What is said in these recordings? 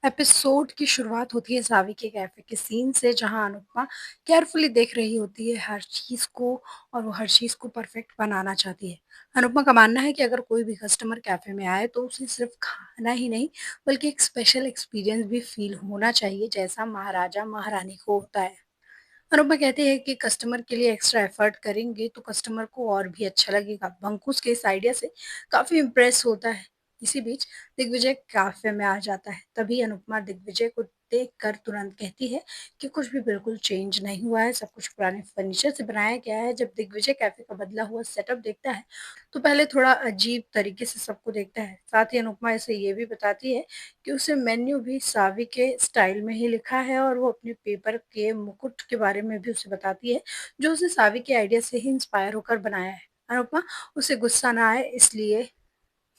Episode की शुरुआत होती है सावी के कैफ़े के सीन से, जहाँ अनुपमा केयरफुली देख रही होती है हर चीज़ को और वो हर चीज़ को परफेक्ट बनाना चाहती है। अनुपमा का मानना है कि अगर कोई भी कस्टमर कैफ़े में आए तो उसे सिर्फ खाना ही नहीं बल्कि एक स्पेशल एक्सपीरियंस भी फ़ील होना चाहिए, जैसा महाराजा महारानी को होता है। अनुपमा कहती है कि कस्टमर के लिए एक्स्ट्रा एफर्ट करेंगे तो कस्टमर को और भी अच्छा लगेगा। बंकुस के इस आइडिया से काफ़ी इम्प्रेस होता है। इसी बीच दिग्विजय कैफ़े में आ जाता है। तभी अनुपमा दिग्विजय को देखकर तुरंत कहती है कि कुछ भी बिल्कुल चेंज नहीं हुआ है, सब कुछ पुराने फर्नीचर से बनाया गया है। जब दिग्विजय कैफ़े का बदला हुआ सेटअप देखता है, तो पहले थोड़ा अजीब तरीके से सबको देखता है। साथ ही अनुपमा इसे ये भी बताती है कि उसे मेन्यू भी सावी के स्टाइल में ही लिखा है और वो अपने पेपर के मुकुट के बारे में भी उसे बताती है, जो उसे सावी के आइडिया से ही इंस्पायर होकर बनाया है। अनुपमा उसे गुस्सा ना आए इसलिए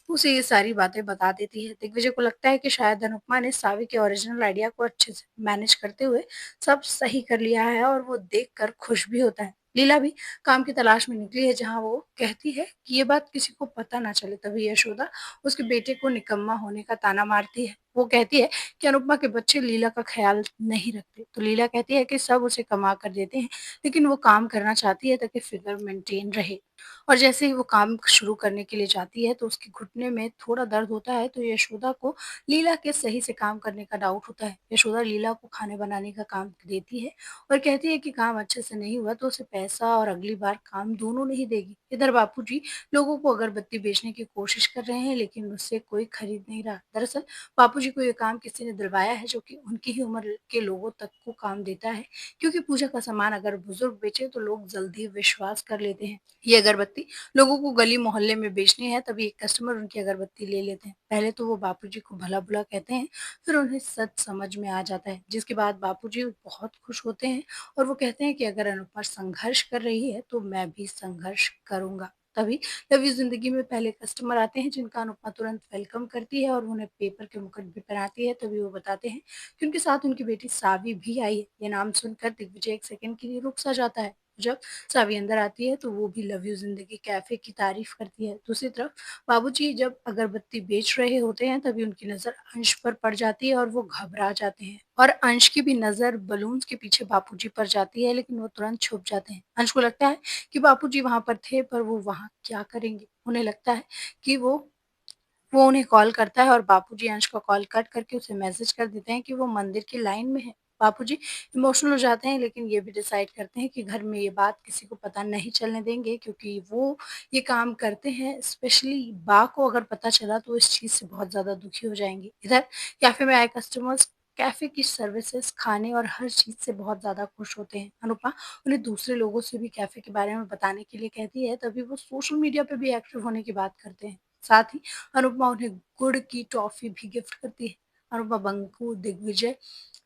उसे ये सारी बातें बता देती है। दिग्विजय को लगता है कि शायद अनुपमा ने सावी के ओरिजिनल आइडिया को अच्छे से मैनेज करते हुए सब सही कर लिया है और वो देखकर खुश भी होता है। लीला भी काम की तलाश में निकली है, जहाँ वो कहती है कि ये बात किसी को पता ना चले। तभी यशोदा उसके बेटे को निकम्मा होने का ताना मारती है। वो कहती है कि अनुपमा के बच्चे लीला का ख्याल नहीं रखते। तो लीला कहती है कि सब उसे कमा कर देते हैं, लेकिन वो काम करना चाहती है ताकि फिगर मेंटेन रहे। और जैसे ही वो काम शुरू करने के लिए जाती है तो उसके घुटने में थोड़ा दर्द होता है, तो यशोदा को लीला के सही से काम करने का डाउट होता है। यशोदा लीला को खाने बनाने का काम देती है और कहती है कि काम अच्छे से नहीं हुआ तो उसे पैसा और अगली बार काम दोनों नहीं देगी। इधर बापूजी लोगों को अगरबत्ती बेचने की कोशिश कर रहे हैं, लेकिन उससे कोई खरीद नहीं रहा। दरअसल बापूजी को ये काम किसी ने दिलवाया है, जो कि उनकी ही उम्र के लोगों तक को काम देता है, क्योंकि पूजा का सामान अगर बुजुर्ग बेचे तो लोग जल्दी विश्वास कर लेते हैं। ये अगरबत्ती लोगों को गली मोहल्ले में बेचनी है, तभी एक कस्टमर उनकी अगरबत्ती ले लेते हैं। पहले तो वो बापूजी को भला-बुरा कहते हैं, फिर उन्हें सच समझ में आ जाता है, जिसके बाद बापूजी बहुत खुश होते हैं और वो कहते हैं कि अगर अनुपमा संघर्ष कर रही है, तो मैं भी संघर्ष करूँगा। तभी लव यू ज़िंदगी में पहले कस्टमर आते हैं, जिनका अनुपमा तुरंत वेलकम करती है और उन्हें पेपर के मुकुट भी पहनाती है। तभी वो बताते हैं कि उनके साथ उनकी बेटी सावी भी आई है। ये नाम सुनकर दिग्विजय एक सेकंड के लिए रुक सा जाता है। जब सावी अंदर आती है तो वो भी लव यू ज़िंदगी कैफ़े की तारीफ़ करती है। दूसरी तरफ बाबूजी जब अगरबत्ती बेच रहे होते हैं, तभी उनकी नज़र अंश पर पड़ जाती है और वो घबरा जाते हैं और अंश की भी नज़र बलून्स के पीछे बापूजी पर जाती है, लेकिन वो तुरंत छुप जाते हैं। अंश को लगता है कि बापूजी वहाँ पर थे, पर वो वहाँ क्या करेंगे? उन्हें लगता है कि वो उन्हें कॉल करता है और बापूजी अंश का कॉल कट करके उसे मैसेज कर देते हैं कि वो मंदिर की लाइन में है। बापूजी इमोशनल हो जाते हैं, लेकिन ये भी डिसाइड करते हैं कि घर में ये बात किसी को पता नहीं चलने देंगे, क्योंकि वो ये काम करते हैं। स्पेशली बा को अगर पता चला तो इस चीज़ से बहुत ज़्यादा दुखी हो जाएँगी। इधर कैफ़े में आए कस्टमर्स कैफ़े की सर्विसेज़, खाने और हर चीज़ से बहुत ज़्यादा खुश होते हैं। अनुपमा उन्हें दूसरे लोगों से भी कैफ़े के बारे में बताने के लिए कहती है, तभी वो सोशल मीडिया पे भी एक्टिव होने की बात करते हैं। साथ ही अनुपमा उन्हें गुड़ की टॉफ़ी भी गिफ्ट करती है। अनुपमा, बंकू, दिग्विजय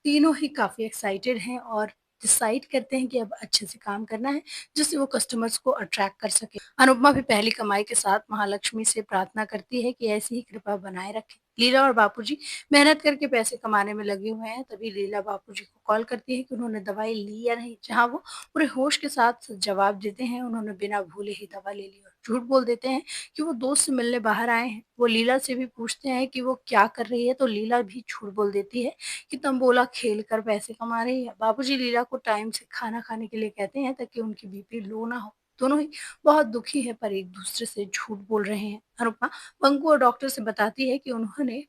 तीनों ही काफ़ी एक्साइटेड हैं और डिसाइड करते हैं कि अब अच्छे से काम करना है, जिससे वो कस्टमर्स को अट्रैक्ट कर सकें। अनुपमा भी पहली कमाई के साथ महालक्ष्मी से प्रार्थना करती है कि ऐसी ही कृपा बनाए रखें। लीला और बापूजी मेहनत करके पैसे कमाने में लगे हुए हैं। तभी लीला बापूजी को कॉल करती है कि उन्होंने दवाई ली या नहीं, जहाँ वो पूरे होश के साथ जवाब देते हैं उन्होंने बिना भूले ही दवा ले ली, और झूठ बोल देते हैं कि वो दोस्त से मिलने बाहर आए हैं। वो लीला से भी पूछते हैं कि वो क्या कर रही है, तो लीला भी झूठ बोल देती है कि तंबोला खेल कर पैसे कमा रही है। बाबूजी लीला को टाइम से खाना खाने के लिए कहते हैं ताकि उनकी बीपी लो ना हो। दोनों ही बहुत दुखी हैं, पर एक दूसरे से झूठ बोल रहे हैं। अनुपमा बंकू और डॉक्टर से बताती है कि उन्होंने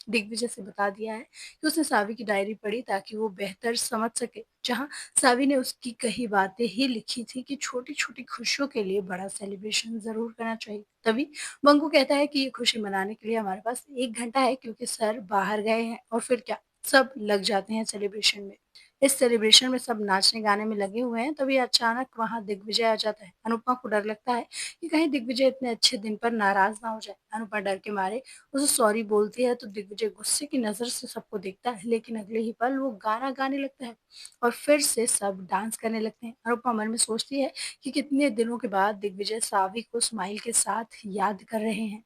दिग्विजय से बता दिया है कि उसने सावी की डायरी पढ़ी ताकि वो बेहतर समझ सके, जहाँ सावी ने उसकी कही बातें ही लिखी थी कि छोटी-छोटी खुशियों के लिए बड़ा सेलिब्रेशन ज़रूर करना चाहिए। तभी बंकू कहता है कि ये खुशी मनाने के लिए हमारे पास 1 घंटा है, क्योंकि सर बाहर गए हैं, और फिर क्या, सब लग जाते हैं सेलिब्रेशन में। इस सेलिब्रेशन में सब नाचने-गाने में लगे हुए हैं, तभी अचानक वहाँ दिग्विजय आ जाता है। अनुपमा को डर लगता है कि कहीं दिग्विजय इतने अच्छे दिन पर नाराज़ ना हो जाए। अनुपमा डर के मारे उसे सॉरी बोलती है, तो दिग्विजय गुस्से की नज़र से सबको देखता है, लेकिन अगले ही पल वो गाना गाने लगता है और फिर से सब डांस करने लगते हैं। अनुपमा मन में सोचती है कि कितने दिनों के बाद दिग्विजय सावी को स्माइल के साथ याद कर रहे हैं।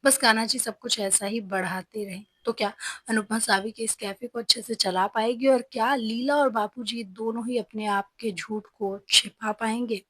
बस कान्हा जी सब कुछ ऐसा ही बढ़ाते रहें। तो क्या अनुपमा सावी के इस कैफ़े को अच्छे से चला पाएगी, और क्या लीला और बापूजी दोनों ही अपने आप के झूठ को छिपा पाएँगे?